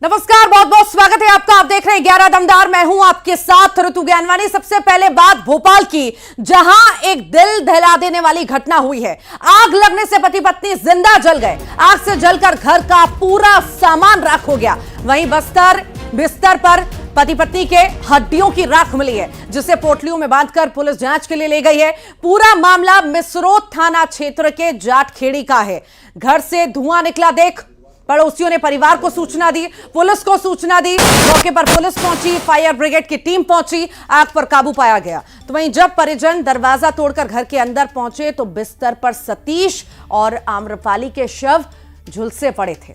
नमस्कार, बहुत बहुत स्वागत है आपका। आप देख रहे हैं 11 दमदार। मैं हूं आपके साथ ऋतु ज्ञानवानी। सबसे पहले बात भोपाल की, जहां एक दिल दहला देने वाली घटना हुई है। आग लगने से पति पत्नी जिंदा जल गए। आग से जलकर घर का पूरा सामान राख हो गया। वहीं बिस्तर पर पति पत्नी के हड्डियों की राख मिली है, जिसे पोटलियों में बांधकर पुलिस जांच के लिए ले गई है। पूरा मामला मिसरोद थाना क्षेत्र के जाटखेड़ी का है। घर से धुआं निकला देख पड़ोसियों ने परिवार को सूचना दी, पुलिस को सूचना दी। मौके पर पुलिस पहुंची, फायर ब्रिगेड की टीम पहुंची, आग पर काबू पाया गया। तो वहीं जब परिजन दरवाजा तोड़कर घर के अंदर पहुंचे तो बिस्तर पर सतीश और आम्रपाली के शव झुलसे पड़े थे।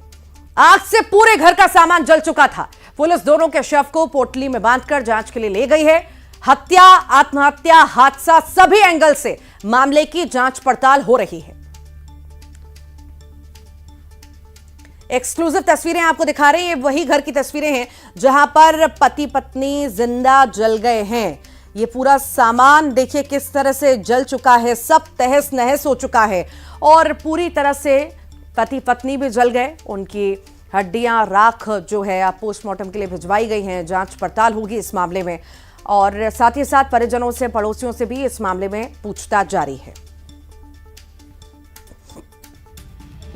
आग से पूरे घर का सामान जल चुका था। पुलिस दोनों के शव को पोटली में बांधकर जांच के लिए ले गई है। हत्या, आत्महत्या, हादसा, सभी एंगल से मामले की जांच पड़ताल हो रही है। एक्सक्लूसिव तस्वीरें आपको दिखा रहे हैं। ये वही घर की तस्वीरें हैं जहां पर पति पत्नी जिंदा जल गए हैं। ये पूरा सामान देखिए किस तरह से जल चुका है, सब तहस नहस हो चुका है और पूरी तरह से पति पत्नी भी जल गए। उनकी हड्डियां, राख जो है आप पोस्टमार्टम के लिए भिजवाई गई हैं। जांच पड़ताल होगी इस मामले में और साथ ही साथ परिजनों से, पड़ोसियों से भी इस मामले में पूछताछ जारी है।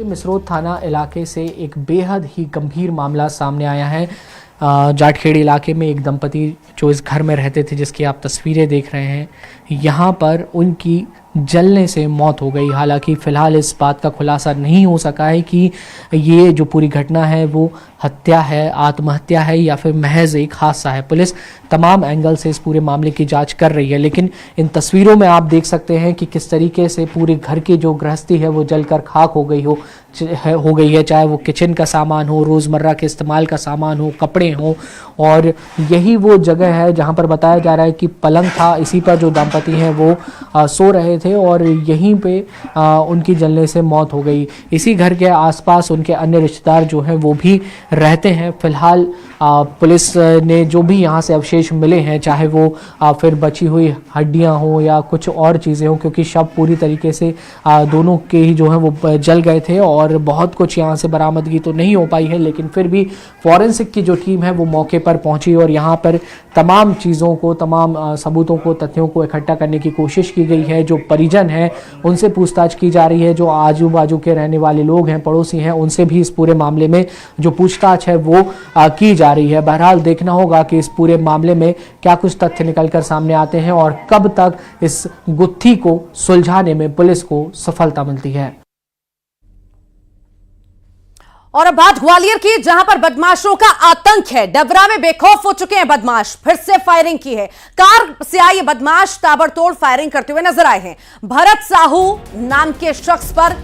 मिसरोद थाना इलाके से एक बेहद ही गंभीर मामला सामने आया है। जाटखेड़ी इलाके में एक दंपति जो इस घर में रहते थे, जिसकी आप तस्वीरें देख रहे हैं, यहाँ पर उनकी जलने से मौत हो गई। हालांकि फ़िलहाल इस बात का खुलासा नहीं हो सका है कि ये जो पूरी घटना है वो हत्या है, आत्महत्या है या फिर महज एक हादसा है। पुलिस तमाम एंगल से इस पूरे मामले की जांच कर रही है, लेकिन इन तस्वीरों में आप देख सकते हैं कि किस तरीके से पूरे घर की जो गृहस्थी है वो जलकर खाक हो गई है। चाहे वो किचन का सामान हो, रोज़मर्रा के इस्तेमाल का सामान हो, कपड़े हों। और यही वो जगह है जहाँ पर बताया जा रहा है कि पलंग था, इसी पर जो दंपति हैं वो सो रहे थे और यहीं पे उनकी जलने से मौत हो गई। इसी घर के आसपास उनके अन्य रिश्तेदार जो हैं वो भी रहते हैं। फिलहाल पुलिस ने जो भी यहाँ से अवशेष मिले हैं, चाहे वो फिर बची हुई हड्डियाँ हों या कुछ और चीज़ें हों, क्योंकि शव पूरी तरीके से दोनों के ही जो हैं वो जल गए थे और बहुत कुछ यहाँ से बरामदगी तो नहीं हो पाई है, लेकिन फिर भी फॉरेंसिक की जो टीम है वो मौके पर पहुँची और यहाँ पर तमाम चीज़ों को, तमाम सबूतों को, तथ्यों को इकट्ठा करने की कोशिश की गई है। जो परिजन हैं उनसे पूछताछ की जा रही है, जो आजू बाजू के रहने वाले लोग हैं, पड़ोसी हैं, उनसे भी इस पूरे मामले में जो पूछताछ है वो की जा रही है। बहरहाल देखना होगा कि इस पूरे मामले में क्या कुछ तथ्य निकलकर सामने आते हैं और कब तक इस गुत्थी को सुलझाने में पुलिस को सफलता मिलती है। और अब बात ग्वालियर की, जहां पर बदमाशों का आतंक है। डबरा में बेखौफ हो चुके हैं बदमाश, फिर से फायरिंग की है। कार से आए बदमाश ताबड़तोड़ फायरिंग करते हुए नजर आए हैं। भरत साहू नाम के शख्स पर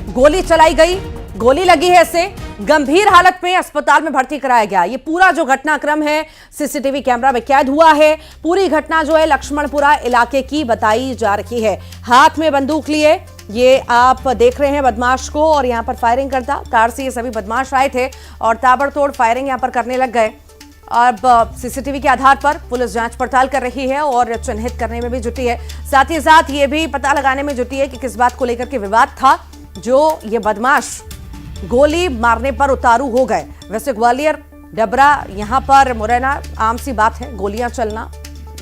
गोली चलाई गई, गोली लगी है, इसे गंभीर हालत में अस्पताल में भर्ती कराया गया। ये पूरा जो घटनाक्रम है सीसीटीवी कैमरा में कैद हुआ है। पूरी घटना जो है लक्ष्मणपुरा इलाके की बताई जा रही है। हाथ में बंदूक लिए ये आप देख रहे हैं बदमाश को और यहां पर फायरिंग करता। कार से ये सभी बदमाश आए थे और ताबड़तोड़ फायरिंग यहां पर करने लग गए। अब सीसीटीवी के आधार पर पुलिस जांच पड़ताल कर रही है और चिन्हित करने में भी जुटी है। साथ ही साथ ये भी पता लगाने में जुटी है कि किस बात को लेकर के विवाद था जो ये बदमाश गोली मारने पर उतारू हो गए। वैसे ग्वालियर, डबरा, यहां पर मुरैना आम सी बात है, गोलियां चलना,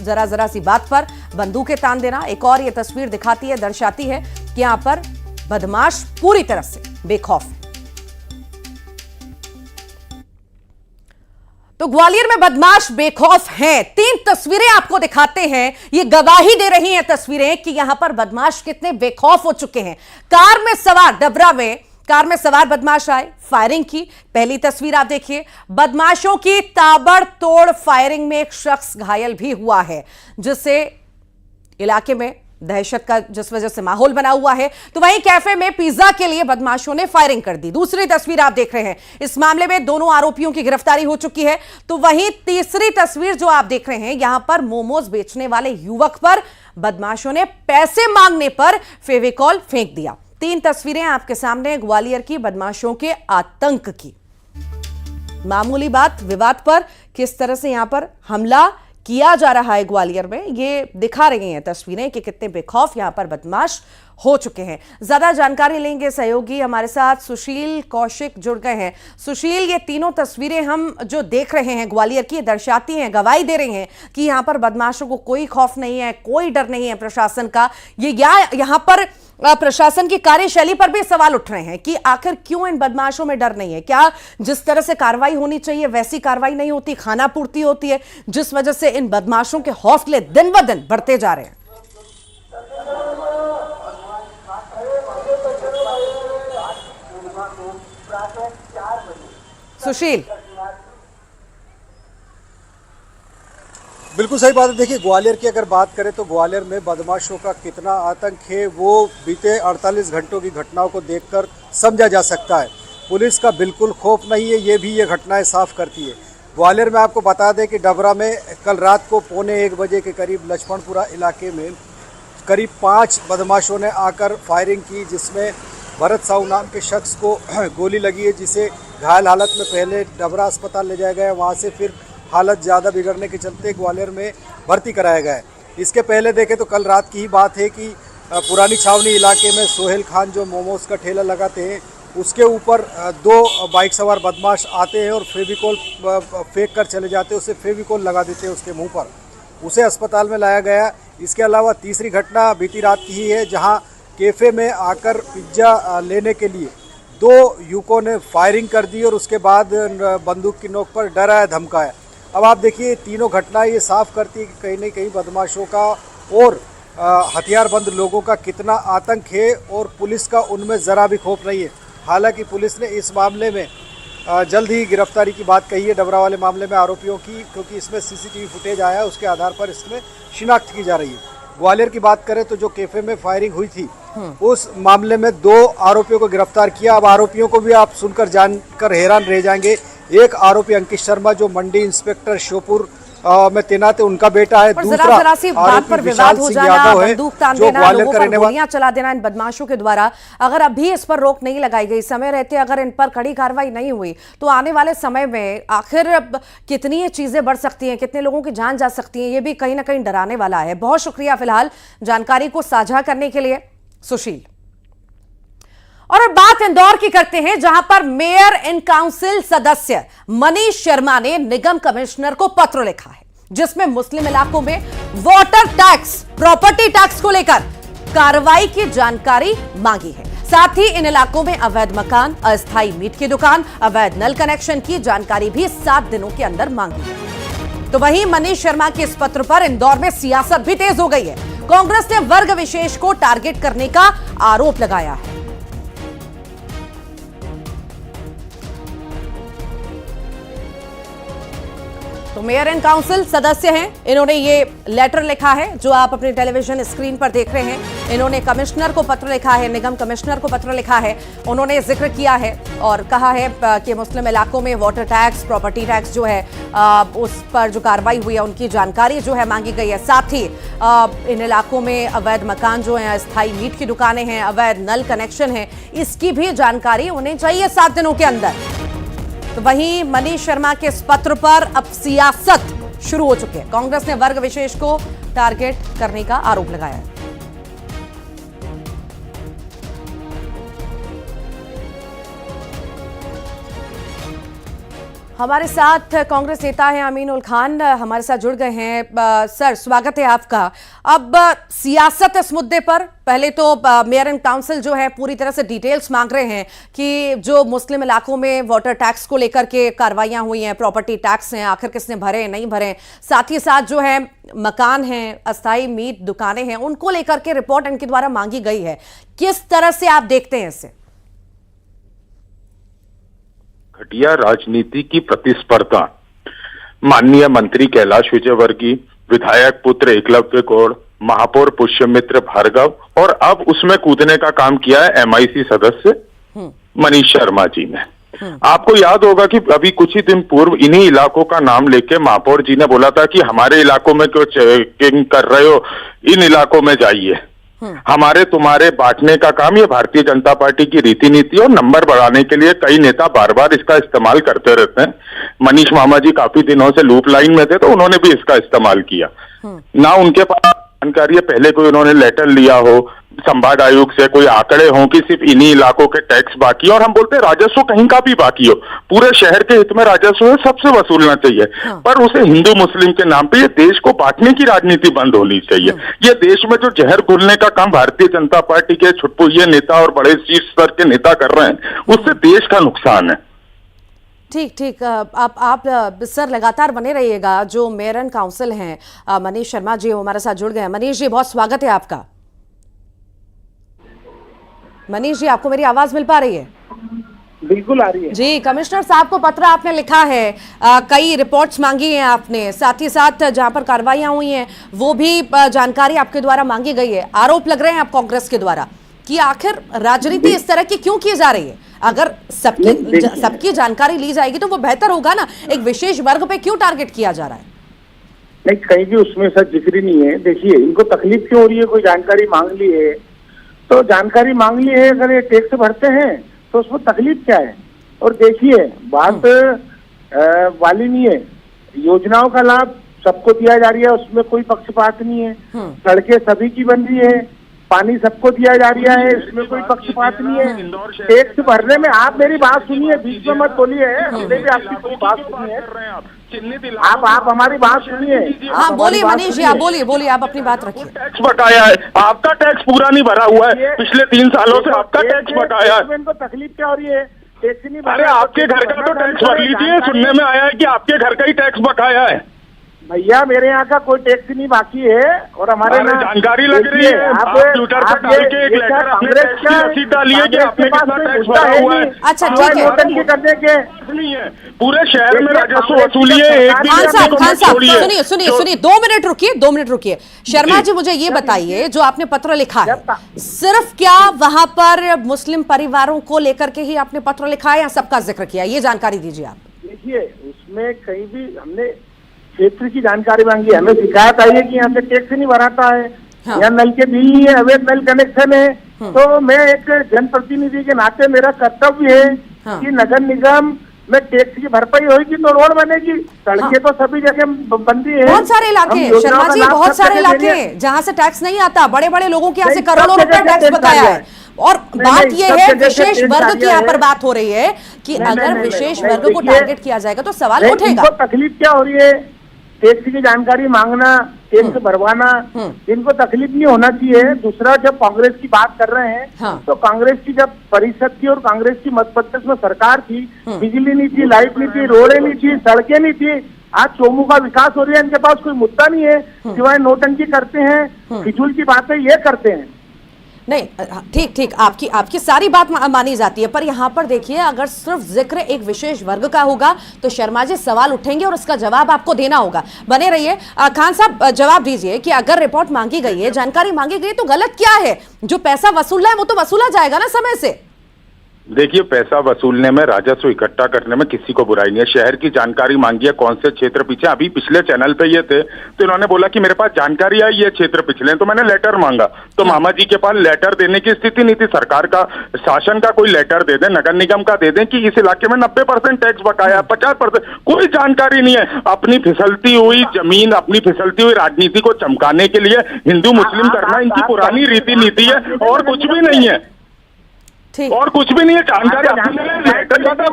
जरा सी बात पर बंदूकें तान देना। एक और ये तस्वीर दिखाती है, दर्शाती है कि यहां पर बदमाश पूरी तरह से बेखौफ है। तो ग्वालियर में बदमाश बेखौफ हैं। 3 तस्वीरें आपको दिखाते हैं, ये गवाही दे रही हैं तस्वीरें कि यहां पर बदमाश कितने बेखौफ हो चुके हैं। कार में सवार, डबरा में कार में सवार बदमाश आए, फायरिंग की। पहली तस्वीर आप देखिए, बदमाशों की ताबड़तोड़ फायरिंग में एक शख्स घायल भी हुआ है, जिससे इलाके में दहशत का जिस वजह से माहौल बना हुआ है। तो वहीं कैफे में पिज्जा के लिए बदमाशों ने फायरिंग कर दी। दूसरी तस्वीर आप देख रहे हैं, इस मामले में दोनों आरोपियों की गिरफ्तारी हो चुकी है। तो वहीं तीसरी तस्वीर जो आप देख रहे हैं, यहां पर मोमोज बेचने वाले युवक पर बदमाशों ने पैसे मांगने पर फेविकॉल फेंक दिया। 3 तस्वीरें आपके सामने ग्वालियर की बदमाशों के आतंक की। मामूली बात, विवाद पर किस तरह से यहां पर हमला किया जा रहा है ग्वालियर में, ये दिखा रही हैं तस्वीरें कि कितने बेखौफ यहां पर बदमाश हो चुके हैं। ज्यादा जानकारी लेंगे, सहयोगी हमारे साथ सुशील कौशिक जुड़ गए हैं। सुशील, ये तीनों तस्वीरें हम जो देख रहे हैं ग्वालियर की, दर्शाती हैं, गवाही दे रही हैं कि यहां पर बदमाशों को कोई खौफ नहीं है, कोई डर नहीं है प्रशासन का। ये यहां पर प्रशासन की कार्यशैली पर भी सवाल उठ रहे हैं कि आखिर क्यों इन बदमाशों में डर नहीं है? क्या जिस तरह से कार्रवाई होनी चाहिए वैसी कार्रवाई नहीं होती, खाना पूर्ति होती है, जिस वजह से इन बदमाशों के हौसले दिन ब दिन बढ़ते जा रहे हैं? सुशील, बिल्कुल सही बात है। देखिए, ग्वालियर की अगर बात करें तो ग्वालियर में बदमाशों का कितना आतंक है वो बीते 48 घंटों की घटनाओं को देखकर समझा जा सकता है। पुलिस का बिल्कुल खौफ नहीं है, ये घटनाएं साफ करती है। ग्वालियर में आपको बता दें कि डबरा में कल रात को 1:45 बजे के करीब लक्ष्मणपुरा इलाके में करीब 5 बदमाशों ने आकर फायरिंग की, जिसमें भरत साहू नाम के शख्स को गोली लगी है, जिसे घायल हालत में पहले डबरा अस्पताल ले जाया गया, वहाँ से फिर हालत ज़्यादा बिगड़ने के चलते ग्वालियर में भर्ती कराया गया है। इसके पहले देखें तो कल रात की ही बात है कि पुरानी छावनी इलाके में सोहेल खान जो मोमोज का ठेला लगाते हैं, उसके ऊपर 2 बाइक सवार बदमाश आते हैं और फेविकोल फेंक कर चले जाते हैं, उसे फेविकोल लगा देते हैं उसके मुंह पर, उसे अस्पताल में लाया गया। इसके अलावा तीसरी घटना बीती रात की ही है, जहां कैफ़े में आकर पिज्ज़ा लेने के लिए 2 युवकों ने फायरिंग कर दी और उसके बाद बंदूक की नोक पर डराया धमकाया। अब आप देखिए, तीनों घटनाएं ये साफ करती है कि कहीं न कहीं बदमाशों का और हथियारबंद लोगों का कितना आतंक है और पुलिस का उनमें ज़रा भी खौफ नहीं है। हालांकि पुलिस ने इस मामले में जल्द ही गिरफ्तारी की बात कही है, डबरा वाले मामले में आरोपियों की, क्योंकि इसमें सीसीटीवी फुटेज आया है, उसके आधार पर इसमें शिनाख्त की जा रही है। ग्वालियर की बात करें तो जो कैफे में फायरिंग हुई थी, उस मामले में 2 आरोपियों को गिरफ्तार किया। अब आरोपियों को भी आप सुनकर जानकर हैरान रह जाएंगे। एक आरोपी अंकित शर्मा जो मंडी इंस्पेक्टर श्योपुर में तैनात है, उनका बेटा है। दूसरा आरोपी विशाल सिंह यादव है, जो ग्वालियर का रहने वाला। गोलियां चला देना इन बदमाशों के द्वारा, अगर अभी इस पर रोक नहीं लगाई गई, समय रहते अगर इन पर कड़ी कार्रवाई नहीं हुई, तो आने वाले समय में आखिर कितनी चीजें बढ़ सकती हैं, कितने लोगों की जान जा सकती है, ये भी कहीं ना कहीं डराने वाला है। बहुत शुक्रिया फिलहाल जानकारी को साझा करने के लिए सुशील। और अब बात इंदौर की करते हैं, जहां पर मेयर इन काउंसिल सदस्य मनीष शर्मा ने निगम कमिश्नर को पत्र लिखा है, जिसमें मुस्लिम इलाकों में वाटर टैक्स, प्रॉपर्टी टैक्स को लेकर कार्रवाई की जानकारी मांगी है। साथ ही इन इलाकों में अवैध मकान, अस्थायी मीट की दुकान, अवैध नल कनेक्शन की जानकारी भी 7 दिनों के अंदर मांगी है। तो वहीं मनीष शर्मा के इस पत्र पर इंदौर में सियासत भी तेज हो गई है। कांग्रेस ने वर्ग विशेष को टारगेट करने का आरोप लगाया है। तो मेयर एंड काउंसिल सदस्य हैं, इन्होंने ये लेटर लिखा है जो आप अपने टेलीविजन स्क्रीन पर देख रहे हैं। इन्होंने कमिश्नर को पत्र लिखा है, निगम कमिश्नर को पत्र लिखा है। उन्होंने जिक्र किया है और कहा है कि मुस्लिम इलाकों में वाटर टैक्स, प्रॉपर्टी टैक्स जो है उस पर जो कार्रवाई हुई है उनकी जानकारी जो है मांगी गई है। साथ ही इन इलाकों में अवैध मकान जो हैं, अस्थायी मीट की दुकानें हैं, अवैध नल कनेक्शन है, इसकी भी जानकारी उन्हें चाहिए 7 दिनों के अंदर। तो वहीं मनीष शर्मा के इस पत्र पर अब सियासत शुरू हो चुकी है। कांग्रेस ने वर्ग विशेष को टारगेट करने का आरोप लगाया है। हमारे साथ कांग्रेस नेता हैं अमीन उल खान, हमारे साथ जुड़ गए हैं। सर, स्वागत है आपका। अब सियासत इस मुद्दे पर, पहले तो मेयर एंड काउंसिल जो है पूरी तरह से डिटेल्स मांग रहे हैं कि जो मुस्लिम इलाकों में वाटर टैक्स को लेकर के कार्रवाइयां हुई हैं, प्रॉपर्टी टैक्स हैं, आखिर किसने भरे नहीं भरे, साथ ही साथ जो है मकान हैं, अस्थायी मीट दुकानें हैं, उनको लेकर के रिपोर्ट इनके द्वारा मांगी गई है। किस तरह से आप देखते हैं इसे? घटिया राजनीति की प्रतिस्पर्धा माननीय मंत्री कैलाश विजयवर्गीय, विधायक पुत्र एकलव्य गौड़, महापौर पुष्यमित्र भार्गव और अब उसमें कूदने का काम किया है MIC सदस्य मनीष शर्मा जी ने। आपको याद होगा कि अभी कुछ ही दिन पूर्व इन्हीं इलाकों का नाम लेके महापौर जी ने बोला था कि हमारे इलाकों में क्यों चेकिंग कर रहे हो, इन इलाकों में जाइए। हमारे तुम्हारे बांटने का काम ये भारतीय जनता पार्टी की रीति नीति और नंबर बढ़ाने के लिए कई नेता बार बार इसका इस्तेमाल करते रहते हैं। मनीष मामा जी काफी दिनों से लूप लाइन में थे, तो उन्होंने भी इसका इस्तेमाल किया। ना उनके पास जानकारी है पहले कोई उन्होंने लेटर लिया हो संभाग आयुक्त से, कोई आंकड़े हों कि सिर्फ इन्हीं इलाकों के टैक्स बाकी, और हम बोलते हैं राजस्व कहीं का भी बाकी हो, पूरे शहर के हित में राजस्व है, सबसे वसूलना चाहिए। पर उसे हिंदू मुस्लिम के नाम पे ये देश को बांटने की राजनीति बंद होनी चाहिए। ये देश में जो जहर घुलने का काम भारतीय जनता पार्टी के छुटपुइये नेता और बड़े शीर्ष स्तर के नेता कर रहे हैं, उससे देश का नुकसान है। ठीक ठीक, आप सर लगातार बने रहिएगा। जो मेयर एंड काउंसिल हैं मनीष शर्मा जी, वो हमारे साथ जुड़ गए हैं। मनीष जी, बहुत स्वागत है आपका। मनीष जी, आपको मेरी आवाज मिल पा रही है? बिल्कुल आ रही है जी। कमिश्नर साहब को पत्र आपने लिखा है, कई रिपोर्ट्स मांगी हैं आपने, साथ ही साथ जहां पर कार्रवाइयां हुई हैं वो भी जानकारी आपके द्वारा मांगी गई है। आरोप लग रहे हैं आप कांग्रेस के द्वारा कि आखिर राजनीति इस तरह की क्यों की जा रही है? अगर सबकी जानकारी ली जाएगी तो वो बेहतर होगा ना। एक विशेष वर्ग पे क्यों टारगेट किया जा रहा है? नहीं, कहीं भी उसमें सच जिक्र ही नहीं है। देखिए, इनको तकलीफ क्यों हो रही है? कोई जानकारी मांग ली है तो जानकारी मांग ली है, अगर ये टैक्स भरते हैं तो उसमें तकलीफ क्या है? और देखिए, बात वाली नहीं है, योजनाओं का लाभ सबको दिया जा रही है, उसमें कोई पक्षपात नहीं है। सड़कें सभी की बन रही है, पानी सबको दिया जा रहा है, इसमें कोई पक्षपात नहीं है। टैक्स भरने में आप मेरी बात सुनिए, बीच में मत बोलिए, हमने भी आपकी कोई बात सुनी है। आप हमारी बात सुनिए। हाँ, बोलिए मनीष जी, आप बोलिए, आप अपनी बात रखिए। टैक्स बकाया है, आपका टैक्स पूरा नहीं भरा हुआ है, पिछले 3 सालों से आपका टैक्स बकाया है। इनको तकलीफ क्या हो रही है? टैक्स नहीं। अरे आपके घर का तो टैक्स भर लीजिए, सुनने में आया है कि आपके घर का ही टैक्स बकाया है। भैया, मेरे यहाँ का कोई टैक्स नहीं बाकी है, और हमारे जानकारी लग रही है, आप ट्विटर पर डाल के एक लेटर अपने टैक्स की रसीद डालिए कि आपने कितना टैक्स भरा हुआ है। अच्छा, ठीक है। नोटंकी करने के नहीं है, पूरे शहर में राजस्व वसूलिए। खान साहब सुनिए, 2 मिनट रुकिए। शर्मा जी, मुझे ये बताइए, जो आपने पत्र लिखा है, सिर्फ क्या वहां पर मुस्लिम परिवारों को लेकर के ही आपने पत्र लिखा है या सबका जिक्र किया? ये जानकारी दीजिए आप। देखिए, उसमें कहीं भी हमने क्षेत्र की जानकारी मांगी है, हमें शिकायत आई है कि यहाँ से टैक्स नहीं भराता है, यहाँ नल के बिल नहीं है, अवैध नल कनेक्शन है। तो मैं एक जनप्रतिनिधि के नाते मेरा कर्तव्य है कि नगर निगम में टैक्स की भरपाई होगी तो रोड बनेगी। सड़कें तो सभी जगह बनती है। बहुत सारे इलाके, शर्मा जी, बहुत सारे इलाके जहाँ से टैक्स नहीं आता, बड़े बड़े लोगों के यहाँ से करोड़ों रुपए टैक्स बकाया है। और बात यह है, विशेष वर्ग की यहाँ पर बात हो रही है कि अगर विशेष वर्ग को टारगेट किया जाएगा तो सवाल उठेगा। तकलीफ क्या हो रही है? टैक्स की जानकारी मांगना, टैक्स भरवाना, इनको तकलीफ नहीं होना चाहिए। दूसरा, जब कांग्रेस की बात कर रहे हैं तो कांग्रेस की जब परिषद थी और कांग्रेस की मध्य प्रदेश में सरकार थी, बिजली नहीं थी, लाइट नहीं थी, रोडें नहीं थी, सड़कें नहीं थी। आज चोमू का विकास हो रही है, इनके पास कोई मुद्दा नहीं है, सिवाय नोटंकी करते हैं, फिजूल की बातें ये करते हैं। नहीं, ठीक, आपकी सारी बात मानी जाती है, पर यहाँ पर देखिए, अगर सिर्फ जिक्र एक विशेष वर्ग का होगा तो शर्मा जी सवाल उठेंगे और उसका जवाब आपको देना होगा। बने रहिए। खान साहब, जवाब दीजिए कि अगर रिपोर्ट मांगी गई है, जानकारी मांगी गई, तो गलत क्या है? जो पैसा वसूलना है वो तो वसूला जाएगा ना समय से। देखिए, पैसा वसूलने में, राजस्व इकट्ठा करने में किसी को बुराई नहीं है। शहर की जानकारी मांगी है, कौन से क्षेत्र पीछे। अभी पिछले चैनल पे ये थे तो इन्होंने बोला कि मेरे पास जानकारी आई, ये क्षेत्र पिछले, तो मैंने लेटर मांगा। तो मामा जी के पास लेटर देने की स्थिति नहीं थी। सरकार का, शासन का कोई लेटर दे दें, नगर निगम का दे दें कि इस इलाके में 90% टैक्स बकाया, 50%, कोई जानकारी नहीं है। अपनी फिसलती हुई जमीन, अपनी फिसलती हुई राजनीति को चमकाने के लिए हिंदू मुस्लिम करना इनकी पुरानी रीति नीति है, और कुछ भी नहीं है। और कुछ भी नहीं है।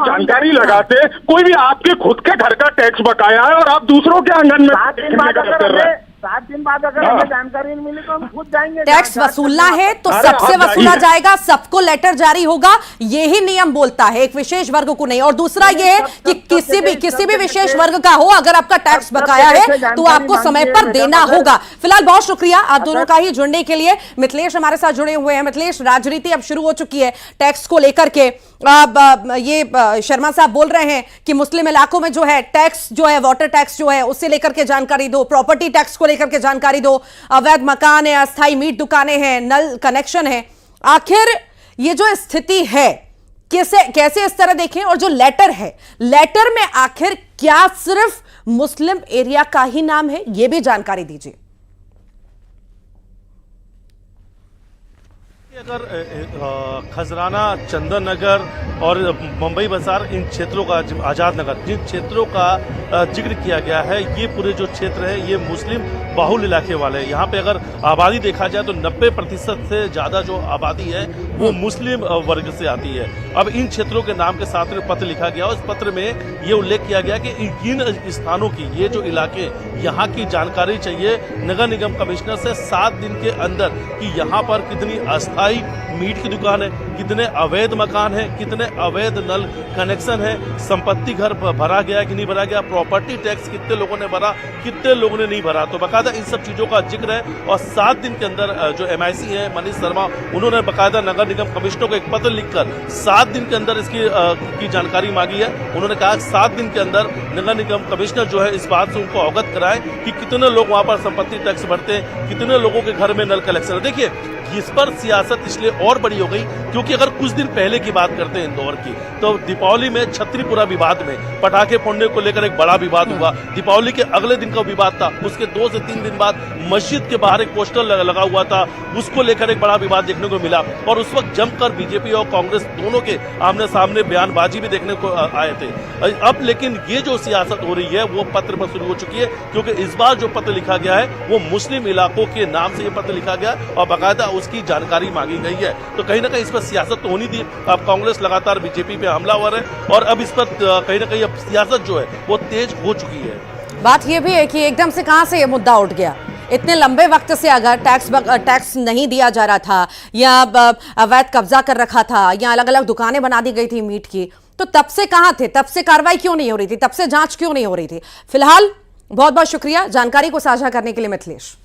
जानकारी लगाते, कोई भी आपके खुद के घर का टैक्स बकाया है और आप दूसरों के आंगन में कर रहे हैं। 7 दिन बाद अगर हमें जानकारी नहीं मिली तो हम खुद जाएंगे। टैक्स वसूलना है तो सबसे वसूला जाएगा, सबको लेटर जारी होगा, यही नियम बोलता है, एक विशेष वर्ग को नहीं। और दूसरा ये है कि किसी भी विशेष वर्ग का हो, अगर आपका टैक्स बकाया है तो आपको समय पर देना होगा। फिलहाल बहुत शुक्रिया आप दोनों का ही जुड़ने के लिए। मिथिलेश हमारे साथ जुड़े हुए हैं। मिथिलेश, राजनीति अब शुरू हो चुकी है टैक्स को लेकर के। ये शर्मा साहब बोल रहे हैं कि मुस्लिम इलाकों में जो है टैक्स, जो है वाटर टैक्स जो है, उससे लेकर के जानकारी दो, प्रॉपर्टी टैक्स को लेकर के जानकारी दो, अवैध मकान है, अस्थाई मीट दुकानें हैं, नल कनेक्शन है। आखिर ये जो स्थिति है कैसे इस तरह देखें? और जो लेटर है, लेटर में आखिर क्या सिर्फ मुस्लिम एरिया का ही नाम है, ये भी जानकारी दीजिए। खासकर खजराना, चंदन नगर और मुंबई बाजार, इन क्षेत्रों का, आज़ाद नगर, जिन क्षेत्रों का जिक्र किया गया है, ये पूरे जो क्षेत्र है ये मुस्लिम बाहुल इलाके वाले हैं। यहाँ पे अगर आबादी देखा जाए तो 90% से ज़्यादा जो आबादी है वो मुस्लिम वर्ग से आती है। अब इन क्षेत्रों के नाम के साथ में पत्र लिखा गया, उस पत्र में ये उल्लेख किया गया कि इन स्थानों की, ये जो इलाके, यहाँ की जानकारी चाहिए नगर निगम कमिश्नर से 7 दिन के अंदर कि यहाँ पर कितनी अस्थायी मीट की दुकान है, कितने अवैध मकान है, कितने अवैध नल कनेक्शन है, संपत्ति घर भरा गया कि नहीं भरा गया, प्रॉपर्टी टैक्स कितने लोगों ने भरा, कितने लोगों ने नहीं भरा। तो बाकायदा इन सब चीज़ों का जिक्र है और 7 दिन के अंदर जो MIC है मनीष शर्मा, उन्होंने बाकायदा नगर निगम कमिश्नर को एक पत्र लिखकर 7 दिन के अंदर इसकी जानकारी मांगी है। उन्होंने कहा 7 दिन के अंदर नगर निगम कमिश्नर जो है इस बात से उनको अवगत कराए कि कितने लोग वहाँ पर संपत्ति टैक्स भरते हैं, कितने लोगों के घर में नल कलेक्शन है। देखिए, इस पर सियासत इसलिए और बड़ी हो गई क्योंकि अगर कुछ दिन पहले की बात करते हैं इंदौर की, तो दीपावली में छतरीपुरा विवाद में पटाखे फोड़ने को लेकर एक बड़ा विवाद हुआ। दीपावली के अगले दिन का विवाद था, उसके 2 से 3 दिन बाद मस्जिद के बाहर एक पोस्टर लगा हुआ था, उसको लेकर एक बड़ा विवाद देखने को मिला और उस वक्त जमकर बीजेपी और कांग्रेस दोनों के आमने सामने बयानबाजी भी देखने को आए थे। अब लेकिन ये जो सियासत हो रही है वो पत्र पर शुरू हो चुकी है, क्योंकि इस बार जो पत्र लिखा गया है वो मुस्लिम इलाकों के नाम से ये पत्र लिखा गया और बाकायदा उसकी जानकारी मांगी गई है। तो कहीं ना कहीं इस पर सियासत तो होनी थी। अब कांग्रेस लगातार बीजेपी पे हमलावर है और अब इस पर कहीं ना कहीं अब सियासत जो है वो तेज हो चुकी है। बात यह भी है कि एकदम से कहां से ये मुद्दा उठ गया। इतने लंबे वक्त से अगर टैक्स नहीं दिया जा रहा था या अवैध कब्जा कर रखा था या अलग अलग दुकानें बना दी गई थी मीट की, तो तब से कहां थे? तब से कार्रवाई क्यों नहीं हो रही थी? तब से जांच क्यों नहीं हो रही थी? फिलहाल बहुत बहुत शुक्रिया जानकारी को साझा करने के लिए मिथिलेश।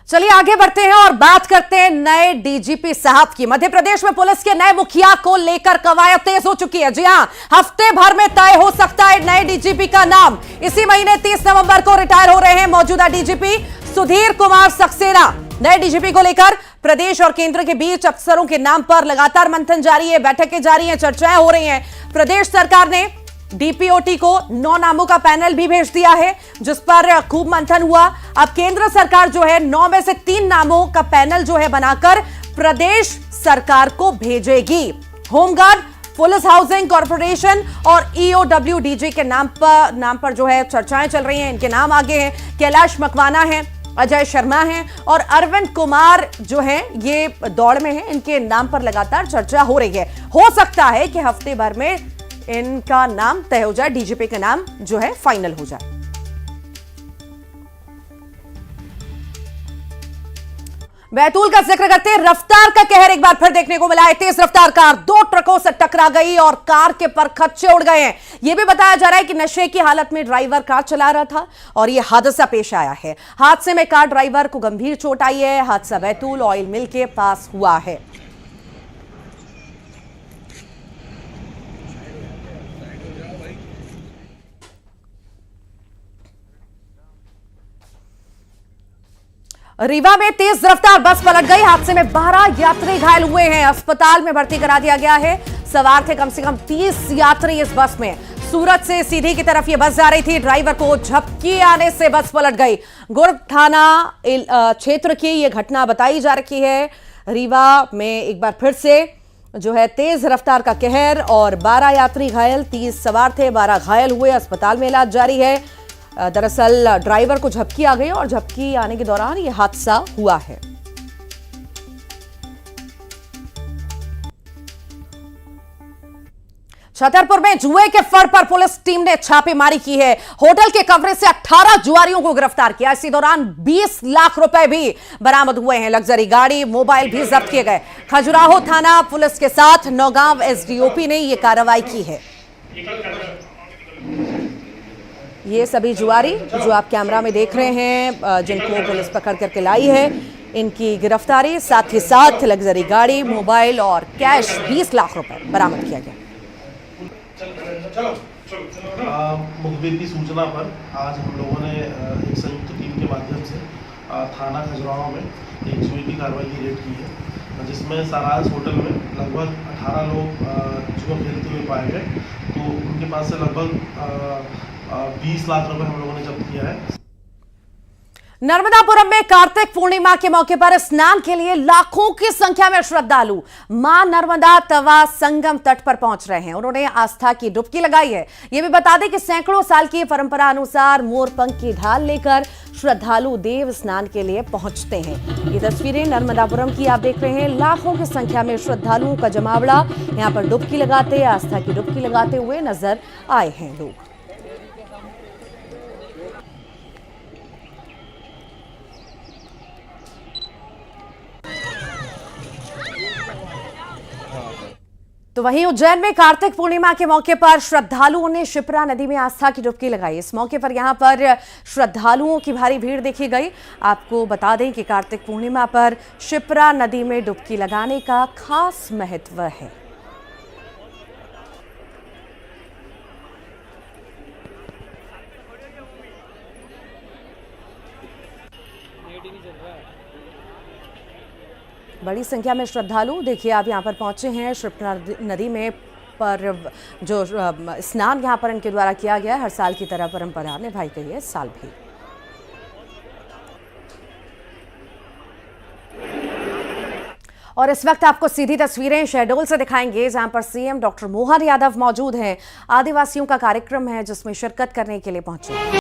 चलिए आगे बढ़ते हैं और बात करते हैं नए डीजीपी साहब की। मध्य प्रदेश में पुलिस के नए मुखिया को लेकर कवायद तेज हो चुकी है। जी हां, हफ्ते भर में तय हो सकता है नए डीजीपी का नाम। इसी महीने 30 नवंबर को रिटायर हो रहे हैं मौजूदा डीजीपी सुधीर कुमार सक्सेना। नए डीजीपी को लेकर प्रदेश और केंद्र के बीच अफसरों के नाम पर लगातार मंथन जारी है, बैठकें जारी हैं, चर्चाएं हो रही हैं। प्रदेश सरकार ने डीपीओटी को 9 नामों का पैनल भी भेज दिया है, जिस पर खूब मंथन हुआ। अब केंद्र सरकार जो है 9 में से 3 नामों का पैनल जो है बनाकर प्रदेश सरकार को भेजेगी। होमगार्ड, पुलिस हाउसिंग कॉर्पोरेशन और EOWDG के नाम पर जो है चर्चाएं चल रही हैं। इनके नाम आगे हैं, कैलाश मकवाना है, अजय शर्मा हैं और अरविंद कुमार जो हैं ये दौड़ में हैं। इनके नाम पर लगातार चर्चा हो रही है। हो सकता है कि हफ्ते भर में इनका नाम तय हो जाए, डीजीपी का नाम जो है फाइनल हो जाए। बैतूल का जिक्र करते हैं, रफ्तार का कहर एक बार फिर देखने को मिला है। तेज रफ्तार कार 2 ट्रकों से टकरा गई और कार के परखच्चे उड़ गए हैं। यह भी बताया जा रहा है कि नशे की हालत में ड्राइवर कार चला रहा था और यह हादसा पेश आया है। हादसे में कार ड्राइवर को गंभीर चोट आई है। हादसा बैतूल ऑयल मिल के पास हुआ है। रीवा में तेज रफ्तार बस पलट गई। हादसे में 12 यात्री घायल हुए हैं, अस्पताल में भर्ती करा दिया गया है। सवार थे कम से कम 30 यात्री इस बस में। सूरत से सीधी की तरफ यह बस जा रही थी। ड्राइवर को झपकी आने से बस पलट गई। गुर्द थाना क्षेत्र की यह घटना बताई जा रही है। रीवा में एक बार फिर से जो है तेज रफ्तार का कहर और 12 यात्री घायल, 30 सवार थे, 12 घायल हुए। अस्पताल में इलाज जारी है। दरअसल ड्राइवर को झपकी आ गई और झपकी आने के दौरान यह हादसा हुआ है। छतरपुर में जुए के फर पर पुलिस टीम ने छापेमारी की है। होटल के कमरे से 18 जुआरियों को गिरफ्तार किया। इसी दौरान 20 लाख रुपए भी बरामद हुए हैं। लग्जरी गाड़ी, मोबाइल भी जब्त किए गए। खजुराहो थाना पुलिस के साथ नौगांव एसडीओपी ने यह कार्रवाई की है। ये सभी जुआरी जो आप कैमरा में देख रहे हैं, जिनको पुलिस पकड़ करके लाई है, इनकी गिरफ्तारी, साथ ही साथ लग्जरी गाड़ी, मोबाइल और कैश 20 लाख रुपए बरामद किया गया। मुखबिर की सूचना पर आज हम लोगों ने एक संयुक्त टीम के माध्यम से थाना खजुराहो में एक जुए की कार्रवाई की रेड की है, जिसमें सारांश होटल में लगभग 18 लोग जुआ खेलते हुए पाए गए। तो उनके पास से लगभग 20 लाख रुपए हम लोगों ने जब्त किया है। नर्मदापुरम में कार्तिक पूर्णिमा के मौके पर स्नान के लिए लाखों की संख्या में श्रद्धालु मां नर्मदा तवा संगम तट पर पहुंच रहे हैं। उन्होंने आस्था की डुबकी लगाई है। ये भी बता दें कि सैकड़ों साल की परंपरा अनुसार मोरपंख की ढाल लेकर श्रद्धालु देव स्नान के लिए पहुंचते हैं। ये तस्वीरें नर्मदापुरम की आप देख रहे हैं। लाखों की संख्या में श्रद्धालुओं का जमावड़ा यहां पर डुबकी लगाते, आस्था की डुबकी लगाते हुए नजर आए हैं लोग। तो वहीं उज्जैन में कार्तिक पूर्णिमा के मौके पर श्रद्धालुओं ने शिप्रा नदी में आस्था की डुबकी लगाई। इस मौके पर यहां पर श्रद्धालुओं की भारी भीड़ देखी गई। आपको बता दें कि कार्तिक पूर्णिमा पर शिप्रा नदी में डुबकी लगाने का खास महत्व है। बड़ी संख्या में श्रद्धालु देखिए आप यहां पर पहुंचे हैं। शिप्रा नदी में पर जो स्नान यहां पर इनके द्वारा किया गया है, हर साल की तरह परंपरा निभाई गई है इस साल भी। और इस वक्त आपको सीधी तस्वीरें शहडोल से दिखाएंगे, जहां पर सीएम डॉक्टर मोहन यादव मौजूद हैं। आदिवासियों का कार्यक्रम है जिसमें शिरकत करने के लिए पहुंचे।